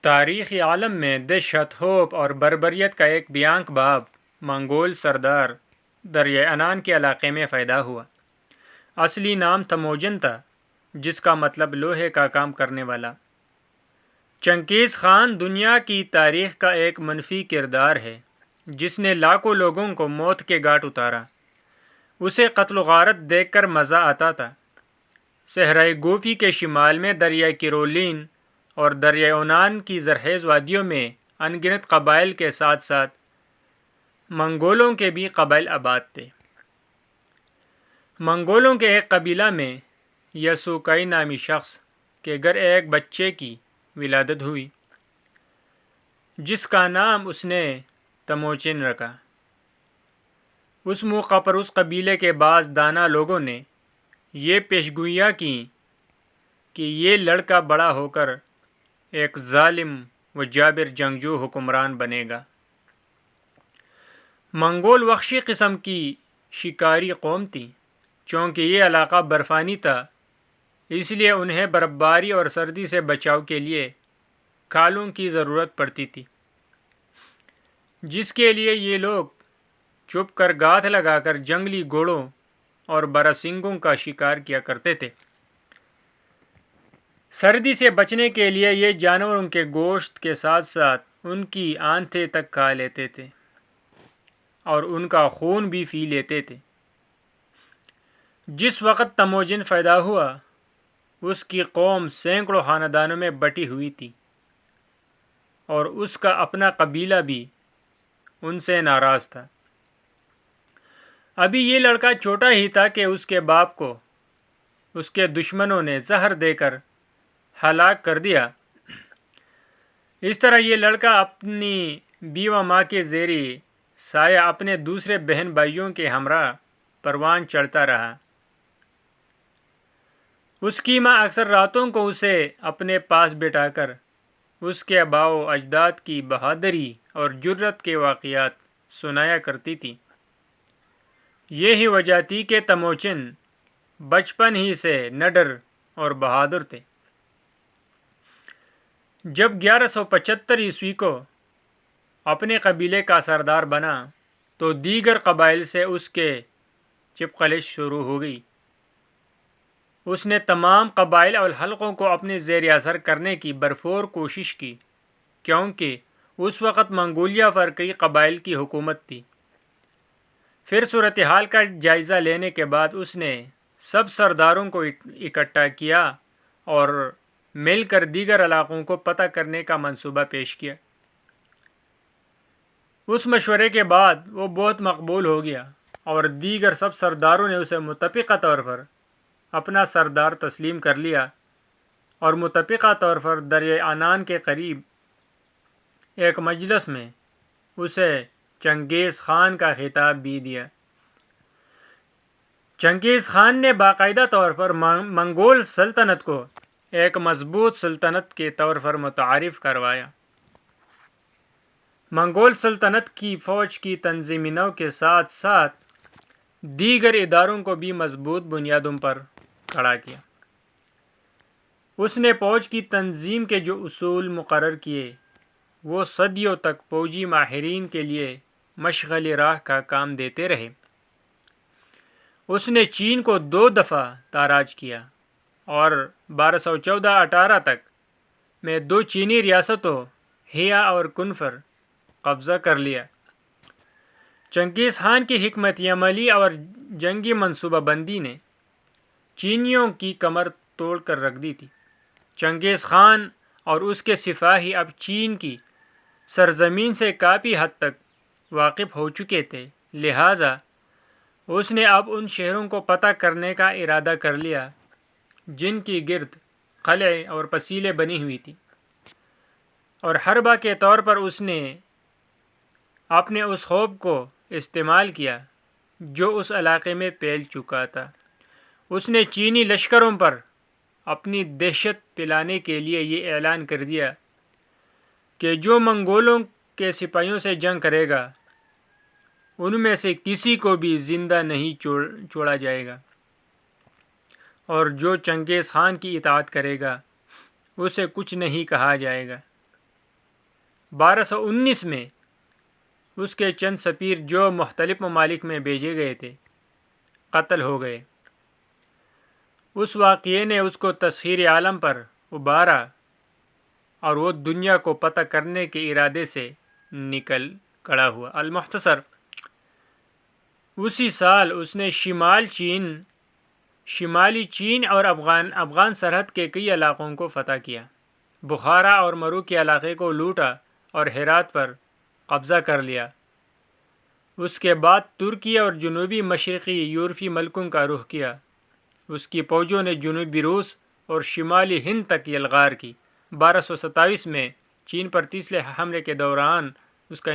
تاریخی عالم میں دہشت، خوف اور بربریت کا ایک بیانک باب منگول سردار دریائے عنان کے علاقے میں پیدا ہوا۔ اصلی نام تموجن تھا، جس کا مطلب لوہے کا کام کرنے والا۔ چنگیز خان دنیا کی تاریخ کا ایک منفی کردار ہے جس نے لاکھوں لوگوں کو موت کے گھاٹ اتارا۔ اسے قتل و غارت دیکھ کر مزہ آتا تھا۔ صحرائے گوفی کے شمال میں دریائے کرولین اور دریائے عنان کی زرخیز وادیوں میں ان گنت قبائل کے ساتھ ساتھ منگولوں کے بھی قبائل آباد تھے۔ منگولوں کے ایک قبیلہ میں یسوکائی نامی شخص کے گھر ایک بچے کی ولادت ہوئی، جس کا نام اس نے تموچن رکھا۔ اس موقع پر اس قبیلے کے بعض دانا لوگوں نے یہ پیشگوئیاں کیں کہ یہ لڑکا بڑا ہو کر ایک ظالم و جابر جنگجو حکمران بنے گا۔ منگول وحشی قسم کی شکاری قوم تھی۔ چونکہ یہ علاقہ برفانی تھا، اس لیے انہیں برفباری اور سردی سے بچاؤ کے لیے کھالوں کی ضرورت پڑتی تھی، جس کے لیے یہ لوگ چھپ کر گاتھ لگا کر جنگلی گھوڑوں اور باراسنگوں کا شکار کیا کرتے تھے۔ سردی سے بچنے کے لیے یہ جانوروں کے گوشت کے ساتھ ساتھ ان کی آنتیں تک کھا لیتے تھے اور ان کا خون بھی پی لیتے تھے۔ جس وقت تموجن پیدا ہوا، اس کی قوم سینکڑوں خاندانوں میں بٹی ہوئی تھی اور اس کا اپنا قبیلہ بھی ان سے ناراض تھا۔ ابھی یہ لڑکا چھوٹا ہی تھا کہ اس کے باپ کو اس کے دشمنوں نے زہر دے کر ہلاک کر دیا۔ اس طرح یہ لڑکا اپنی بیوہ ماں کے زیر سایہ اپنے دوسرے بہن بھائیوں کے ہمراہ پروان چڑھتا رہا۔ اس کی ماں اکثر راتوں کو اسے اپنے پاس بٹھا کر اس کے آباء و اجداد کی بہادری اور جرأت کے واقعات سنایا کرتی تھی۔ یہی وجہ تھی کہ تموچن بچپن ہی سے نڈر اور بہادر تھے۔ جب 1175 عیسوی کو اپنے قبیلے کا سردار بنا تو دیگر قبائل سے اس کے چپقلش شروع ہو گئی۔ اس نے تمام قبائل اور حلقوں کو اپنے زیر اثر کرنے کی بھرپور کوشش کی، کیونکہ اس وقت منگولیا پر کئی قبائل کی حکومت تھی۔ پھر صورتحال کا جائزہ لینے کے بعد اس نے سب سرداروں کو اکٹھا کیا اور مل کر دیگر علاقوں کو فتح کرنے کا منصوبہ پیش کیا۔ اس مشورے کے بعد وہ بہت مقبول ہو گیا اور دیگر سب سرداروں نے اسے متفقہ طور پر اپنا سردار تسلیم کر لیا اور متفقہ طور پر دریائے عنان کے قریب ایک مجلس میں اسے چنگیز خان کا خطاب بھی دیا۔ چنگیز خان نے باقاعدہ طور پر منگول سلطنت کو ایک مضبوط سلطنت کے طور پر متعارف کروایا۔ منگول سلطنت کی فوج کی تنظیمی نو کے ساتھ ساتھ دیگر اداروں کو بھی مضبوط بنیادوں پر کھڑا کیا۔ اس نے فوج کی تنظیم کے جو اصول مقرر کیے وہ صدیوں تک فوجی ماہرین کے لیے مشغلِ راہ کا کام دیتے رہے۔ اس نے چین کو 2 دفعہ تاراج کیا اور 1214-18 تک میں 2 چینی ریاستوں ہیا اور کن پر قبضہ کر لیا۔ چنگیز خان کی حکمت عملی اور جنگی منصوبہ بندی نے چینیوں کی کمر توڑ کر رکھ دی تھی۔ چنگیز خان اور اس کے سپاہی اب چین کی سرزمین سے کافی حد تک واقف ہو چکے تھے، لہٰذا اس نے اب ان شہروں کو فتح کرنے کا ارادہ کر لیا جن کی گرد قلعے اور پسیلیں بنی ہوئی تھیں، اور حربہ کے طور پر اس نے اپنے اس خوف کو استعمال کیا جو اس علاقے میں پھیل چکا تھا۔ اس نے چینی لشکروں پر اپنی دہشت پھیلانے کے لیے یہ اعلان کر دیا کہ جو منگولوں کے سپاہیوں سے جنگ کرے گا ان میں سے کسی کو بھی زندہ نہیں چھوڑا جائے گا، اور جو چنگیز خان کی اطاعت کرے گا اسے کچھ نہیں کہا جائے گا۔ 1219 میں اس کے چند سفیر جو مختلف ممالک میں بھیجے گئے تھے قتل ہو گئے۔ اس واقعے نے اس کو تسخیر عالم پر ابھارا اور وہ دنیا کو فتح کرنے کے ارادے سے نکل کھڑا ہوا۔ المختصر، اسی سال اس نے شمالی چین اور افغان سرحد کے کئی علاقوں کو فتح کیا، بخارا اور مرو کے علاقے کو لوٹا اور ہرات پر قبضہ کر لیا۔ اس کے بعد ترکی اور جنوبی مشرقی یورپی ملکوں کا رخ کیا۔ اس کی فوجوں نے جنوبی روس اور شمالی ہند تک یلغار کی۔ 1227 میں چین پر تیسرے حملے کے دوران اس کا